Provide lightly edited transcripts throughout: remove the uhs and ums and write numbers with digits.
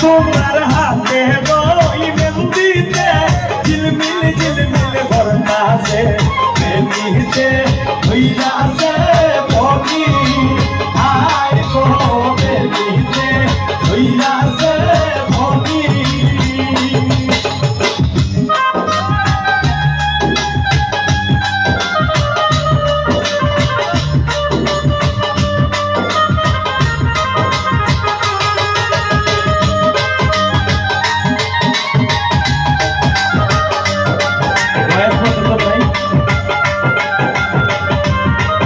তোমার হাতে রই মেহেন্দিতে ঝিলমিল ঝিলমিল বরনাছে মেহেন্দিতে হইয়াছে বগি আয় গো মেহেন্দিতে হইয়াছে বগি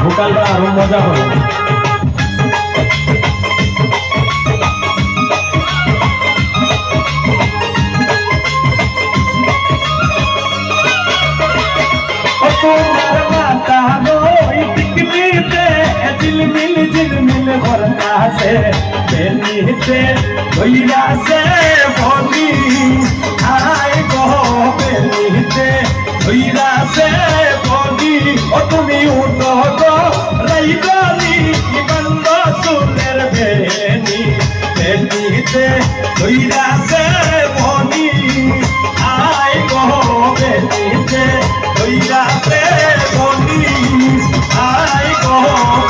ভোকালটা আরো মজা হবে তোমার মাতা নই টিকলিতে ঝিলমিল ঝিলমিল বরনাছে মেহেন্দিতে হইয়াছে বগি আয় গো মেহেন্দিতে হইয়াছে বগি ও তুমি উঠো গো রাইবানি বন্ধ সুনের বেনি মেহেন্দিতে হইয়াছে বগি আয় গো মেহেন্দিতে হইয়াছে বগি আয় গো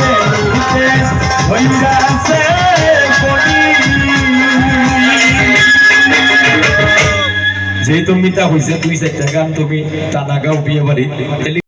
মেহেন্দিতে হইয়াছে বগি যেহেতু মিতা হয়েছে 2-4টা গান তুমি টানা গাও বিয়ে বাড়ি